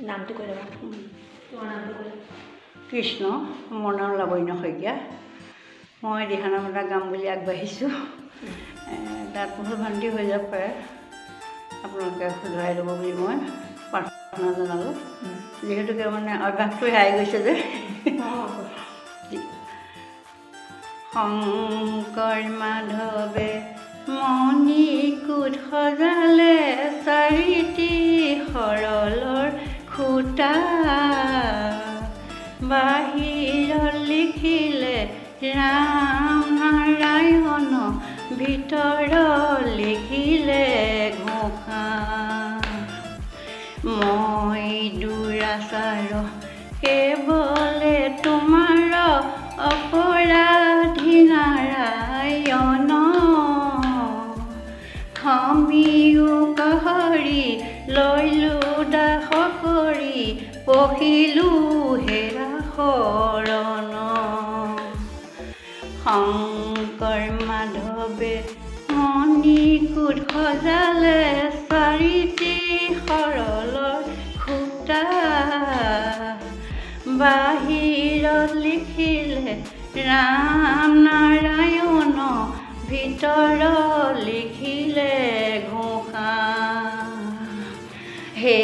নামটো কৈ ল'বা। তোমাৰ নামটো কৈ ল'বা। কৃষ্ণ, মোৰ নাম লাৱণ্য শইকীয়া। মই দিহানাম এটা গাম বুলি আগবাঢ়িছোঁ। তাত ভুল ভ্ৰান্তি হৈ যাব পাৰে, আপোনালোকে শুধৰাই ল'ব বুলি মই প্ৰাৰ্থনা জনালোঁ। যিহেতুকে মানে অভ্যাসটো হেৰাই গৈছে যে। শংকৰ মাধৱে মণিকোট সজালে, চাৰিটি সৰলৰ খুটা, বাহিৰত লিখিলে ৰাম নাৰায়ণ, ভিতৰত লিখিলে ঘোষা। মই দুৰাচাৰ কেৱলে তোমাৰ অপৰাধী নাৰায়ণ, ক্ষমিও কাহৰি লৈলো দাস কৰি, পঢ়িলো হেৰা শৰণ। শংকৰ মাধৱে মণিকোট সজালে, চাৰিটি সৰলৰ খুটা, বাহিৰত লিখিলে ৰাম নাৰায়ণ, ভিতৰত লিখিলে ঘোষা। হে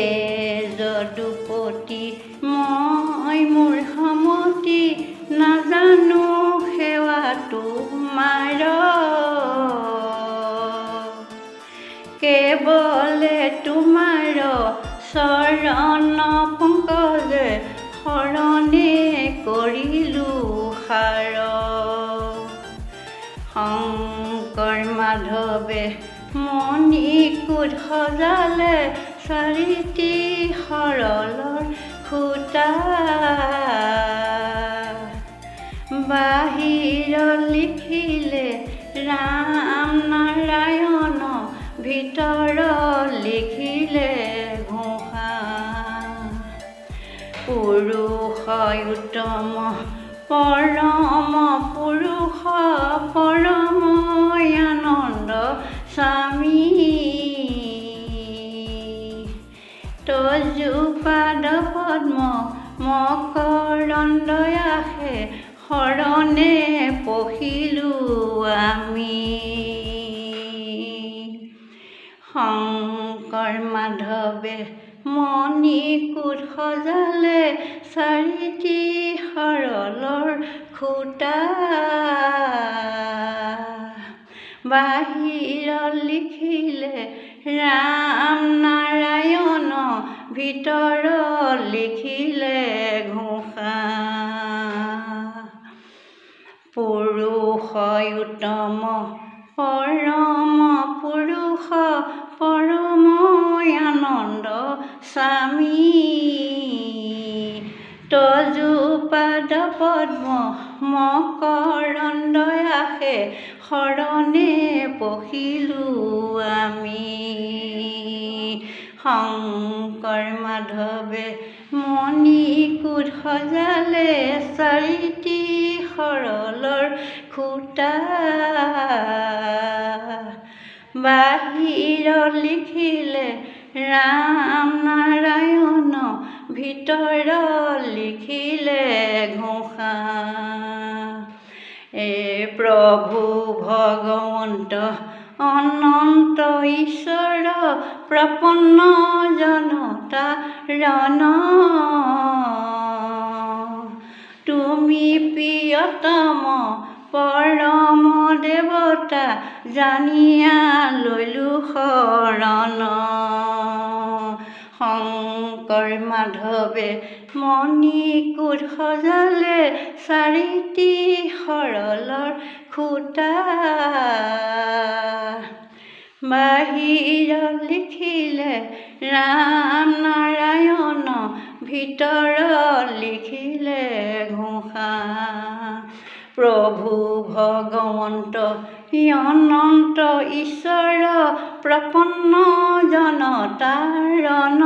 যদুপতি মই মূৰ্খমতি, নাজানো সেৱা তোমাৰ, কেৱলে তোমাৰ চৰণ পংকজে শৰণে কৰিলো সাৰ। শংকৰ মাধৱে মণিকোট সজালে, চাৰিটি সৰলৰ খুটা, বাহিৰত লিখিলে ৰাম নাৰায়ণ, ভিতৰত লিখিলে ঘোষা। পুৰুষ উত্তম পৰম পুৰুষ, পৰম আনন্দ স্বামী, তজুপাদ পদ্ম মকৰন্দ আশে, শৰণে পঢ়িলো আমি। শংকৰ মাধৱে মণিকোট সজালে, চাৰিটি সৰলৰ খুটা, বাহিৰত লিখিলে ৰাম নাৰায়ণ, ভিতৰত লিখিলে ঘোষা। পুৰুষ উত্তম পৰম পুৰুষ, পৰম আনন্দ স্বামী, তজুপাদ পদ্ম মকৰন্দ আশে, শৰণে পঢ়িলো আমি। শংকৰ মাধৱে মণিকোট সজালে, চাৰিটি সৰলৰ খুটা, বাহিৰত লিখিলে ৰাম নাৰায়ণ, ভিতৰত লিখিলে ঘোষা। প্ৰভু ভগৱন্ত অনন্ত ঈশ্বৰ, প্ৰপন্ন জনতা ৰণ, তুমি প্ৰিয়তম পৰম দেৱতা, জানিয়া লৈলো শৰণ। শংকৰ মাধৱে মণিকোট সজালে, চাৰিটি সৰলৰ খুটা, বাহিৰত লিখিলে ৰাম নাৰায়ণ, ভিতৰত লিখিলে ঘোষা। প্ৰভু ভগৱন্ত অনন্ত ঈশ্বৰ, প্ৰপন্ন জনতা ৰণ,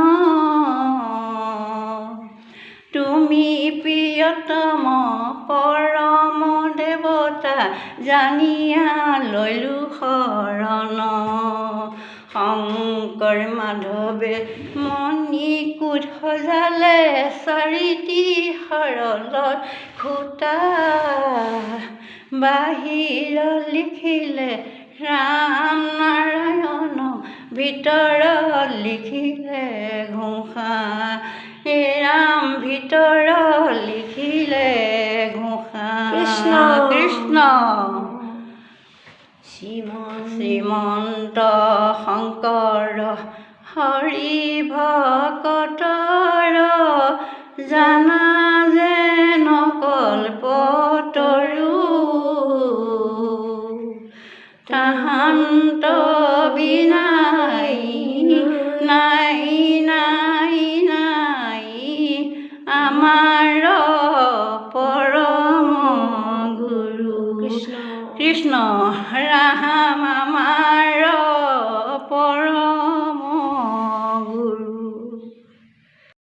তুমি প্ৰিয়তম পৰম দেৱতা, জানিয়া লৈলো শৰণ। শংকৰ মাধৱে মণিকোট সজালে চাৰিটি সৰলৰ খুটা বাহিৰত লিখিলে ৰাম নাৰায়ণ ভিতৰত লিখিলে ঘোষা ৰাম ভিতৰত লিখিলে ঘোষা কৃষ্ণ কৃষ্ণ শ্ৰীমন শ্ৰীমন্ত শংকৰ হৰি ভকতৰ জানা